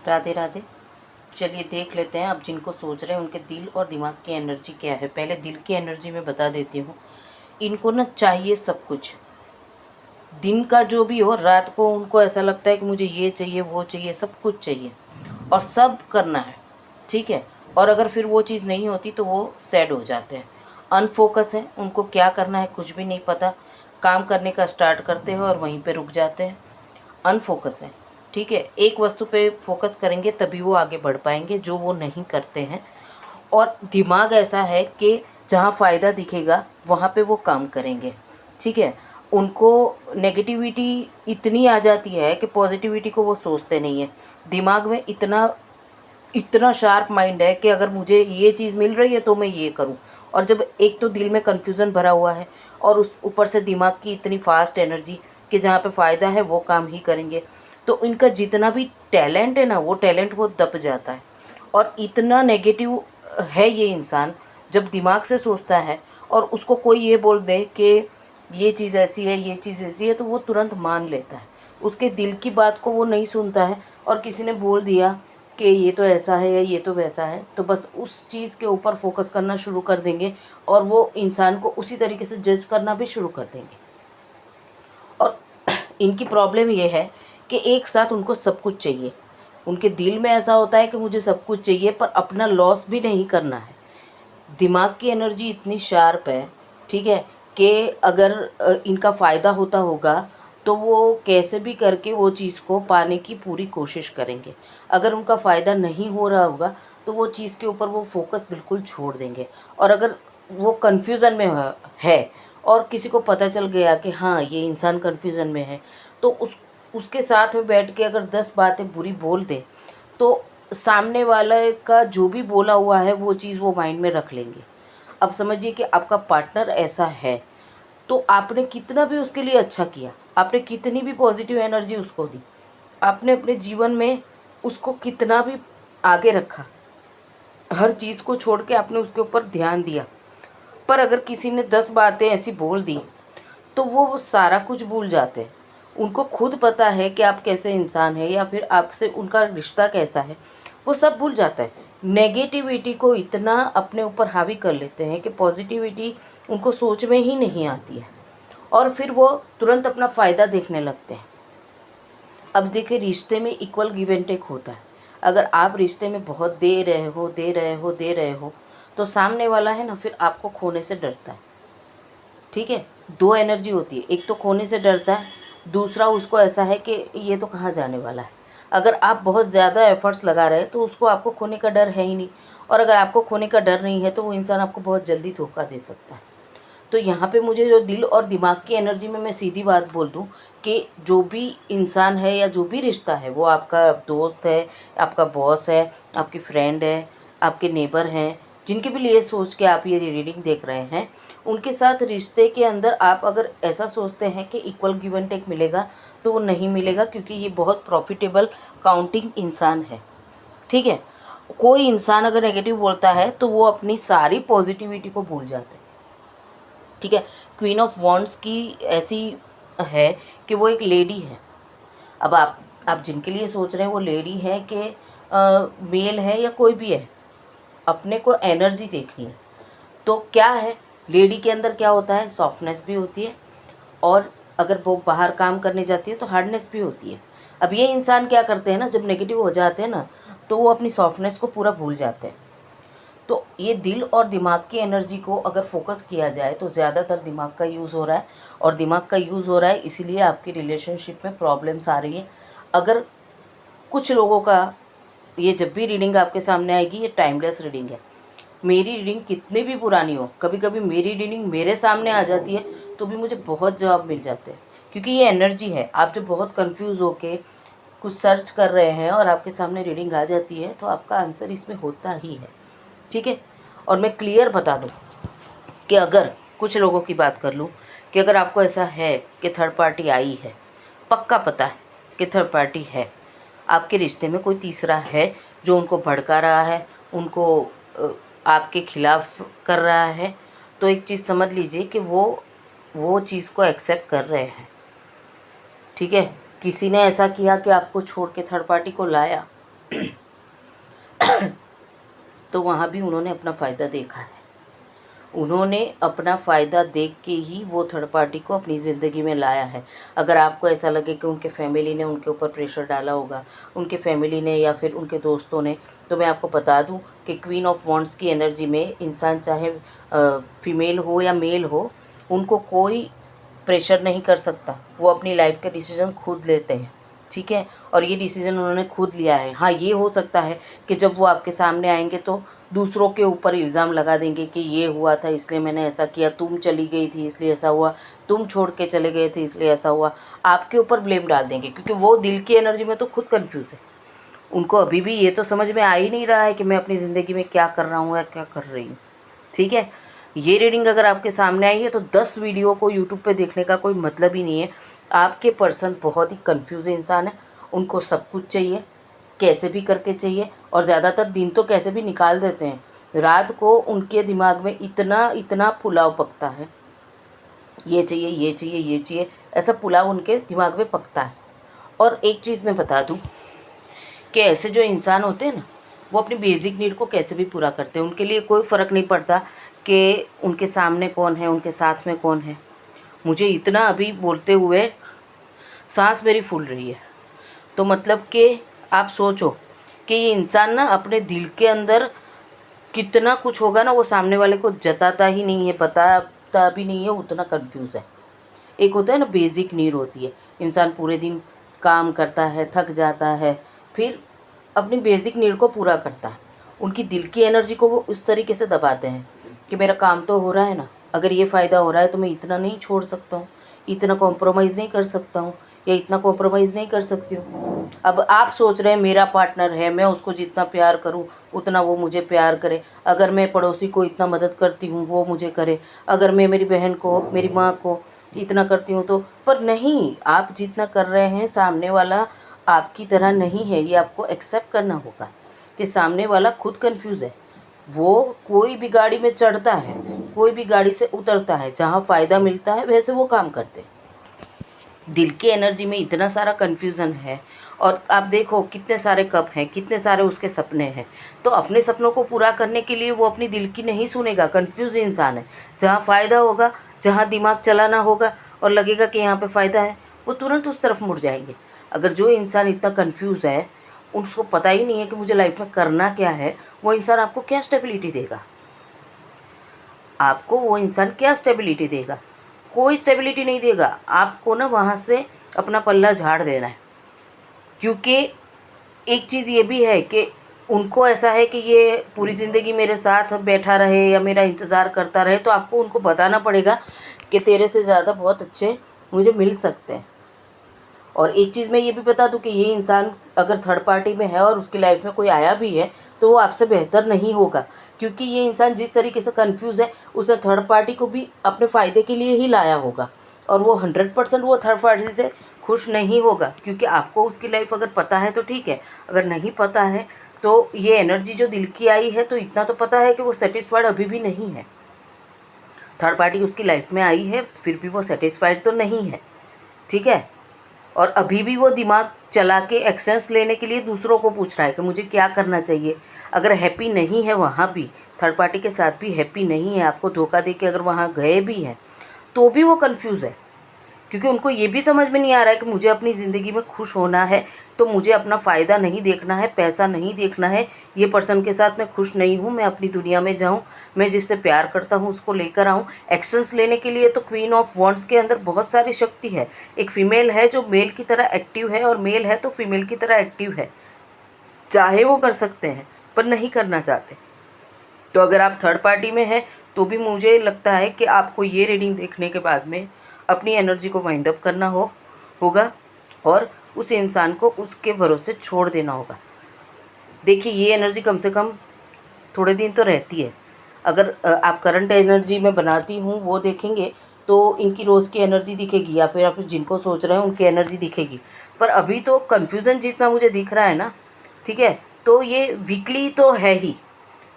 राधे राधे। चलिए देख लेते हैं अब जिनको सोच रहे हैं उनके दिल और दिमाग की एनर्जी क्या है। पहले दिल की एनर्जी में बता देती हूँ। इनको ना चाहिए सब कुछ, दिन का जो भी हो, रात को उनको ऐसा लगता है कि मुझे ये चाहिए वो चाहिए, सब कुछ चाहिए और सब करना है। ठीक है। और अगर फिर वो चीज़ नहीं होती तो वो सैड हो जाते हैं। अनफोकस है, उनको क्या करना है कुछ भी नहीं पता। काम करने का स्टार्ट करते हैं और वहीं पे रुक जाते हैं। अनफोकस है। ठीक है, एक वस्तु पे फोकस करेंगे तभी वो आगे बढ़ पाएंगे, जो वो नहीं करते हैं। और दिमाग ऐसा है कि जहाँ फ़ायदा दिखेगा वहाँ पे वो काम करेंगे। ठीक है। उनको नेगेटिविटी इतनी आ जाती है कि पॉजिटिविटी को वो सोचते नहीं है। दिमाग में इतना इतना शार्प माइंड है कि अगर मुझे ये चीज़ मिल रही है तो मैं ये करूं। और जब एक तो दिल में कन्फ्यूज़न भरा हुआ है और उस ऊपर से दिमाग की इतनी फास्ट एनर्जी कि जहाँ पे फ़ायदा है वो काम ही करेंगे, तो इनका जितना भी टैलेंट है ना वो टैलेंट वो दब जाता है। और इतना नेगेटिव है ये इंसान, जब दिमाग से सोचता है और उसको कोई ये बोल दे कि ये चीज़ ऐसी है ये चीज़ ऐसी है तो वो तुरंत मान लेता है। उसके दिल की बात को वो नहीं सुनता है। और किसी ने बोल दिया कि ये तो ऐसा है या ये तो वैसा है, तो बस उस चीज़ के ऊपर फोकस करना शुरू कर देंगे और वो इंसान को उसी तरीके से जज करना भी शुरू कर देंगे। और इनकी प्रॉब्लम ये है कि एक साथ उनको सब कुछ चाहिए। उनके दिल में ऐसा होता है कि मुझे सब कुछ चाहिए पर अपना लॉस भी नहीं करना है। दिमाग की एनर्जी इतनी शार्प है, ठीक है, कि अगर इनका फ़ायदा होता होगा तो वो कैसे भी करके वो चीज़ को पाने की पूरी कोशिश करेंगे। अगर उनका फ़ायदा नहीं हो रहा होगा तो वो चीज़ के ऊपर वो फोकस बिल्कुल छोड़ देंगे। और अगर वो कन्फ्यूज़न में है और किसी को पता चल गया कि हाँ ये इंसान कन्फ्यूज़न में है, तो उसके साथ में बैठ के अगर 10 बातें बुरी बोल दें तो सामने वाले का जो भी बोला हुआ है वो चीज़ वो माइंड में रख लेंगे। अब समझिए कि आपका पार्टनर ऐसा है तो आपने कितना भी उसके लिए अच्छा किया, आपने कितनी भी पॉजिटिव एनर्जी उसको दी, आपने अपने जीवन में उसको कितना भी आगे रखा, हर चीज़ को छोड़ के आपने उसके ऊपर ध्यान दिया, पर अगर किसी ने 10 बातें ऐसी बोल दी तो वो सारा कुछ भूल जाते हैं। उनको खुद पता है कि आप कैसे इंसान हैं या फिर आपसे उनका रिश्ता कैसा है, वो सब भूल जाता है। नेगेटिविटी को इतना अपने ऊपर हावी कर लेते हैं कि पॉजिटिविटी उनको सोच में ही नहीं आती है और फिर वो तुरंत अपना फ़ायदा देखने लगते हैं। अब देखिए, रिश्ते में इक्वल गिव एंड टेक होता है। अगर आप रिश्ते में बहुत दे रहे हो दे रहे हो दे रहे हो तो सामने वाला है ना फिर आपको खोने से डरता है। ठीक है, दो एनर्जी होती है, एक तो खोने से डरता है, दूसरा उसको ऐसा है कि ये तो कहाँ जाने वाला है। अगर आप बहुत ज़्यादा एफर्ट्स लगा रहे हैं तो उसको आपको खोने का डर है ही नहीं। और अगर आपको खोने का डर नहीं है तो वो इंसान आपको बहुत जल्दी धोखा दे सकता है। तो यहाँ पे मुझे जो दिल और दिमाग की एनर्जी में मैं सीधी बात बोल दूँ कि जो भी इंसान है या जो भी रिश्ता है, वो आपका दोस्त है, आपका बॉस है, आपकी फ्रेंड है, आपके नेबर हैं, जिनके भी लिए सोच के आप ये रीडिंग देख रहे हैं, उनके साथ रिश्ते के अंदर आप अगर ऐसा सोचते हैं कि इक्वल गिव एंड टेक मिलेगा तो वो नहीं मिलेगा, क्योंकि ये बहुत प्रॉफिटेबल काउंटिंग इंसान है। ठीक है। कोई इंसान अगर नेगेटिव बोलता है तो वो अपनी सारी पॉजिटिविटी को भूल जाता है। ठीक है। क्वीन ऑफ वॉन्ड्स की ऐसी है कि वो एक लेडी है। अब आप जिनके लिए सोच रहे हैं वो लेडी है कि मेल है या कोई भी है, अपने को एनर्जी देखनी है। तो क्या है, लेडी के अंदर क्या होता है, सॉफ्टनेस भी होती है और अगर वो बाहर काम करने जाती है तो हार्डनेस भी होती है। अब ये इंसान क्या करते हैं ना, जब नेगेटिव हो जाते हैं ना तो वो अपनी सॉफ्टनेस को पूरा भूल जाते हैं। तो ये दिल और दिमाग की एनर्जी को अगर फोकस किया जाए तो ज़्यादातर दिमाग का यूज़ हो रहा है और दिमाग का यूज़ हो रहा है इसीलिए आपकी रिलेशनशिप में प्रॉब्लम्स आ रही है। अगर कुछ लोगों का, ये जब भी रीडिंग आपके सामने आएगी ये टाइमलेस रीडिंग है। मेरी रीडिंग कितनी भी पुरानी हो, कभी कभी मेरी रीडिंग मेरे सामने आ जाती है तो भी मुझे बहुत जवाब मिल जाते हैं, क्योंकि ये एनर्जी है। आप जब बहुत कंफ्यूज होके कुछ सर्च कर रहे हैं और आपके सामने रीडिंग आ जाती है तो आपका आंसर इसमें होता ही है। ठीक है। और मैं क्लियर बता दूं कि अगर कुछ लोगों की बात कर लूं कि अगर आपको ऐसा है कि थर्ड पार्टी आई है, पक्का पता है कि थर्ड पार्टी है, आपके रिश्ते में कोई तीसरा है जो उनको भड़का रहा है, उनको आपके खिलाफ कर रहा है, तो एक चीज़ समझ लीजिए कि वो चीज़ को एक्सेप्ट कर रहे हैं। ठीक है। किसी ने ऐसा किया कि आपको छोड़ के थर्ड पार्टी को लाया, तो वहाँ भी उन्होंने अपना फ़ायदा देखा है। उन्होंने अपना फ़ायदा देख के ही वो थर्ड पार्टी को अपनी ज़िंदगी में लाया है। अगर आपको ऐसा लगे कि उनके फैमिली ने उनके ऊपर प्रेशर डाला होगा, उनके फैमिली ने या फिर उनके दोस्तों ने, तो मैं आपको बता दूं कि क्वीन ऑफ वॉन्ड्स की एनर्जी में इंसान चाहे फीमेल हो या मेल हो, उनको कोई प्रेशर नहीं कर सकता। वो अपनी लाइफ के डिसीज़न खुद लेते हैं, ठीक है। और ये डिसीज़न उन्होंने खुद लिया है। हाँ, ये हो सकता है कि जब वो आपके सामने आएंगे तो दूसरों के ऊपर इल्ज़ाम लगा देंगे कि ये हुआ था इसलिए मैंने ऐसा किया, तुम चली गई थी इसलिए ऐसा हुआ, तुम छोड़ के चले गए थे इसलिए ऐसा हुआ। आपके ऊपर ब्लेम डाल देंगे, क्योंकि वो दिल की एनर्जी में तो खुद कंफ्यूज है। उनको अभी भी ये तो समझ में आ ही नहीं रहा है कि मैं अपनी ज़िंदगी में क्या कर रहा हूँ या क्या कर रही हूँ, ठीक है। ये रीडिंग अगर आपके सामने आई है तो 10 वीडियो को यूट्यूब पे देखने का कोई मतलब ही नहीं है। आपके पर्सन बहुत ही कंफ्यूज इंसान है। उनको सब कुछ चाहिए, कैसे भी करके चाहिए, और ज़्यादातर दिन तो कैसे भी निकाल देते हैं। रात को उनके दिमाग में इतना इतना पुलाव पकता है, ये चाहिए ये चाहिए ये चाहिए, ऐसा पुलाव उनके दिमाग में पकता है। और एक चीज़ मैं बता दूं कि ऐसे जो इंसान होते हैं ना, वो अपनी बेसिक नीड को कैसे भी पूरा करते हैं। उनके लिए कोई फ़र्क नहीं पड़ता कि उनके सामने कौन है, उनके साथ में कौन है। मुझे इतना अभी बोलते हुए सांस मेरी फूल रही है। तो मतलब कि आप सोचो कि ये इंसान ना अपने दिल के अंदर कितना कुछ होगा ना, वो सामने वाले को जताता ही नहीं है, बताता भी नहीं है, उतना कंफ्यूज है। एक होता है ना बेसिक नीड होती है, इंसान पूरे दिन काम करता है, थक जाता है, फिर अपनी बेसिक नीड को पूरा करता है। उनकी दिल की एनर्जी को वो उस तरीके से दबाते हैं कि मेरा काम तो हो रहा है ना, अगर ये फ़ायदा हो रहा है तो मैं इतना नहीं छोड़ सकता हूँ, इतना कॉम्प्रोमाइज़ नहीं कर सकता हूँ, या इतना कॉम्प्रोमाइज़ नहीं कर सकती हूँ। अब आप सोच रहे हैं मेरा पार्टनर है, मैं उसको जितना प्यार करूँ उतना वो मुझे प्यार करे, अगर मैं पड़ोसी को इतना मदद करती हूँ वो मुझे करे, अगर मैं मेरी बहन को, मेरी माँ को इतना करती हूँ तो। पर नहीं, आप जितना कर रहे हैं सामने वाला आपकी तरह नहीं है। ये आपको एक्सेप्ट करना होगा कि सामने वाला खुद कंफ्यूज है। वो कोई भी गाड़ी में चढ़ता है, कोई भी गाड़ी से उतरता है, जहाँ फ़ायदा मिलता है वैसे वो काम करते हैं। दिल की एनर्जी में इतना सारा कन्फ्यूज़न है। और आप देखो कितने सारे कप हैं, कितने सारे उसके सपने हैं। तो अपने सपनों को पूरा करने के लिए वो अपनी दिल की नहीं सुनेगा, कन्फ्यूज़ इंसान है। जहाँ फ़ायदा होगा, जहाँ दिमाग चलाना होगा और लगेगा कि यहाँ पे फ़ायदा है, वो तुरंत उस तरफ मुड़ जाएंगे। अगर जो इंसान इतना कन्फ्यूज़ है, उसको पता ही नहीं है कि मुझे लाइफ में करना क्या है, वो इंसान आपको क्या स्टेबिलिटी देगा? आपको वो इंसान क्या स्टेबिलिटी देगा? कोई स्टेबिलिटी नहीं देगा। आपको ना वहाँ से अपना पल्ला झाड़ देना है। क्योंकि एक चीज़ ये भी है कि उनको ऐसा है कि ये पूरी ज़िंदगी मेरे साथ बैठा रहे या मेरा इंतज़ार करता रहे, तो आपको उनको बताना पड़ेगा कि तेरे से ज़्यादा बहुत अच्छे मुझे मिल सकते हैं। और एक चीज़ मैं ये भी बता दूं कि ये इंसान अगर थर्ड पार्टी में है और उसकी लाइफ में कोई आया भी है तो वो आपसे बेहतर नहीं होगा। क्योंकि ये इंसान जिस तरीके से कंफ्यूज है, उसने थर्ड पार्टी को भी अपने फ़ायदे के लिए ही लाया होगा। और वो 100% वो थर्ड पार्टी से खुश नहीं होगा। क्योंकि आपको उसकी लाइफ अगर पता है तो ठीक है, अगर नहीं पता है तो ये एनर्जी जो दिल की आई है, तो इतना तो पता है कि वो सेटिस्फाइड अभी भी नहीं है। थर्ड पार्टी उसकी लाइफ में आई है, फिर भी वो सेटिस्फाइड तो नहीं है, ठीक है। और अभी भी वो दिमाग चला के एक्शंस लेने के लिए दूसरों को पूछ रहा है कि मुझे क्या करना चाहिए। अगर हैप्पी नहीं है वहाँ भी, थर्ड पार्टी के साथ भी हैप्पी नहीं है, आपको धोखा दे के अगर वहाँ गए भी हैं तो भी वो कंफ्यूज है। क्योंकि उनको ये भी समझ में नहीं आ रहा है कि मुझे अपनी ज़िंदगी में खुश होना है, तो मुझे अपना फ़ायदा नहीं देखना है, पैसा नहीं देखना है। ये पर्सन के साथ मैं खुश नहीं हूँ, मैं अपनी दुनिया में जाऊँ, मैं जिससे प्यार करता हूँ उसको लेकर आऊँ। एक्शंस लेने के लिए तो क्वीन ऑफ वॉन्ड्स के अंदर बहुत सारी शक्ति है। एक फ़ीमेल है जो मेल की तरह एक्टिव है, और मेल है तो फीमेल की तरह एक्टिव है। चाहे वो कर सकते हैं पर नहीं करना चाहते। तो अगर आप थर्ड पार्टी में हैं तो भी मुझे लगता है कि आपको ये रीडिंग देखने के बाद में अपनी एनर्जी को वाइंड अप करना होगा और उस इंसान को उसके भरोसे छोड़ देना होगा। देखिए, ये एनर्जी कम से कम थोड़े दिन तो रहती है। अगर आप करंट एनर्जी में बनाती हूँ वो देखेंगे तो इनकी रोज़ की एनर्जी दिखेगी, या फिर आप जिनको सोच रहे हैं उनकी एनर्जी दिखेगी। पर अभी तो कन्फ्यूज़न जितना मुझे दिख रहा है ना, ठीक है, तो ये वीकली तो है ही।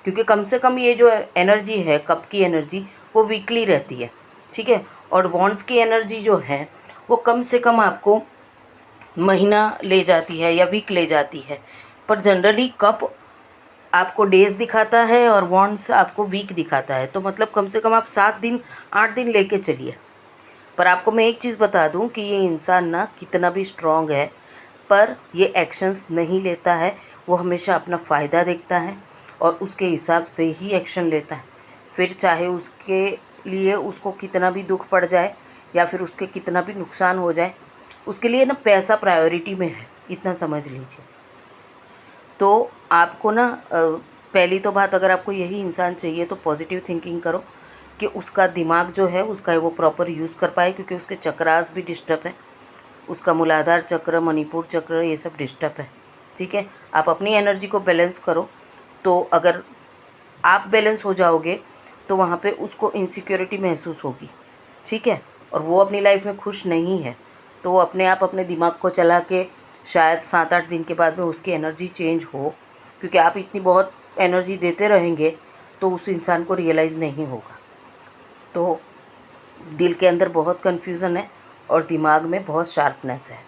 क्योंकि कम से कम ये जो एनर्जी है, कप की एनर्जी, वो वीकली रहती है, ठीक है। और वॉन्ड्स की एनर्जी जो है वो कम से कम आपको महीना ले जाती है या वीक ले जाती है। पर जनरली कप आपको डेज दिखाता है और वॉन्ड्स आपको वीक दिखाता है। तो मतलब कम से कम आप 7 दिन 8 दिन लेके चलिए। पर आपको मैं एक चीज़ बता दूं कि ये इंसान ना कितना भी स्ट्रॉन्ग है, पर ये एक्शंस नहीं लेता है। वो हमेशा अपना फ़ायदा देखता है और उसके हिसाब से ही एक्शन लेता है। फिर चाहे उसके लिए उसको कितना भी दुख पड़ जाए या फिर उसके कितना भी नुकसान हो जाए, उसके लिए ना पैसा प्रायोरिटी में है, इतना समझ लीजिए। तो आपको ना पहली तो बात, अगर आपको यही इंसान चाहिए तो पॉजिटिव थिंकिंग करो कि उसका दिमाग जो है उसका वो प्रॉपर यूज़ कर पाए, क्योंकि उसके चक्रास भी डिस्टर्ब है। उसका मूलाधार चक्र, मणिपुर चक्र, ये सब डिस्टर्ब है। ठीक है, आप अपनी एनर्जी को बैलेंस करो। तो अगर आप बैलेंस हो जाओगे तो वहाँ पे उसको इनसिक्योरिटी महसूस होगी। ठीक है, और वो अपनी लाइफ में खुश नहीं है, तो वो अपने आप अपने दिमाग को चला के शायद 7-8 दिन के बाद में उसकी एनर्जी चेंज हो, क्योंकि आप इतनी बहुत एनर्जी देते रहेंगे तो उस इंसान को रियलाइज़ नहीं होगा। तो दिल के अंदर बहुत कन्फ्यूज़न है और दिमाग में बहुत शार्पनेस है।